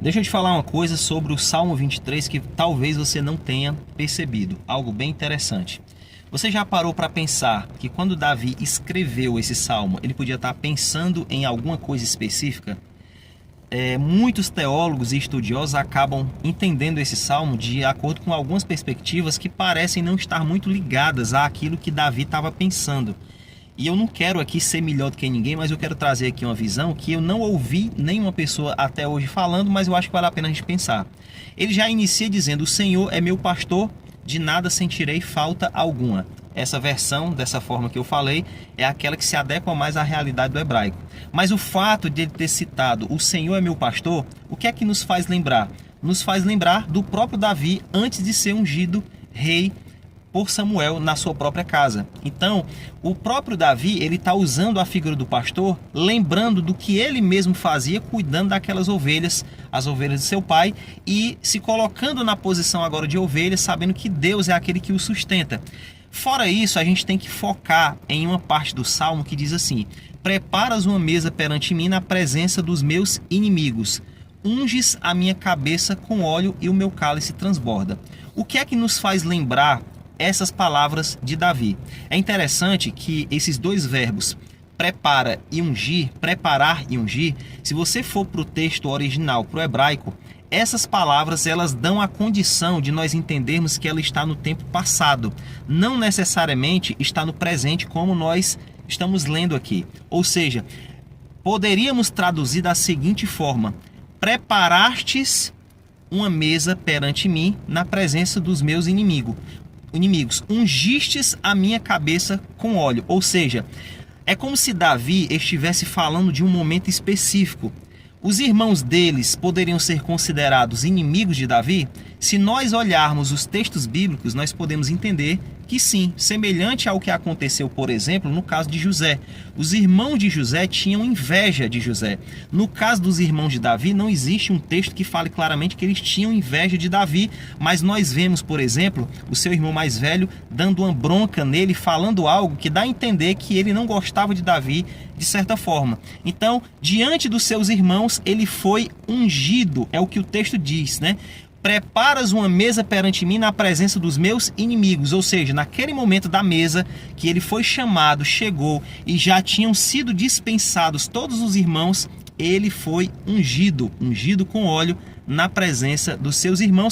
Deixa eu te falar uma coisa sobre o Salmo 23 que talvez você não tenha percebido. Algo bem interessante. Você já parou para pensar que quando Davi escreveu esse salmo, ele podia estar pensando em alguma coisa específica? Muitos teólogos e estudiosos acabam entendendo esse salmo de acordo com algumas perspectivas que parecem não estar muito ligadas àquilo que Davi estava pensando. E eu não quero aqui ser melhor do que ninguém, mas eu quero trazer aqui uma visão que eu não ouvi nenhuma pessoa até hoje falando, mas eu acho que vale a pena a gente pensar. Ele já inicia dizendo: o Senhor é meu pastor, de nada sentirei falta alguma. Essa versão, dessa forma que eu falei, é aquela que se adequa mais à realidade do hebraico. Mas o fato de ele ter citado o Senhor é meu pastor, o que é que nos faz lembrar? Nos faz lembrar do próprio Davi antes de ser ungido rei por Samuel na sua própria casa. Então, o próprio Davi, ele está usando a figura do pastor, lembrando do que ele mesmo fazia, cuidando daquelas ovelhas, as ovelhas de seu pai, e se colocando na posição agora de ovelha, sabendo que Deus é aquele que o sustenta. Fora isso, a gente tem que focar em uma parte do Salmo que diz assim: preparas uma mesa perante mim na presença dos meus inimigos. Unges a minha cabeça com óleo e o meu cálice transborda. O que é que nos faz lembrar essas palavras de Davi? É interessante que esses dois verbos, preparar e ungir, se você for para o texto original, para o hebraico, essas palavras elas dão a condição de nós entendermos que ela está no tempo passado, não necessariamente está no presente como nós estamos lendo aqui. Ou seja, poderíamos traduzir da seguinte forma: preparastes uma mesa perante mim na presença dos meus inimigos, ungistes a minha cabeça com óleo. Ou seja, é como se Davi estivesse falando de um momento específico. Os irmãos deles poderiam ser considerados inimigos de Davi? Se nós olharmos os textos bíblicos, nós podemos entender que sim, semelhante ao que aconteceu, por exemplo, no caso de José. Os irmãos de José tinham inveja de José. No caso dos irmãos de Davi, não existe um texto que fale claramente que eles tinham inveja de Davi, mas nós vemos, por exemplo, o seu irmão mais velho dando uma bronca nele, falando algo que dá a entender que ele não gostava de Davi de certa forma. Então, diante dos seus irmãos, ele foi ungido, é o que o texto diz, né? Preparas uma mesa perante mim na presença dos meus inimigos. Ou seja, naquele momento da mesa que ele foi chamado, chegou e já tinham sido dispensados todos os irmãos, ele foi ungido com óleo na presença dos seus irmãos,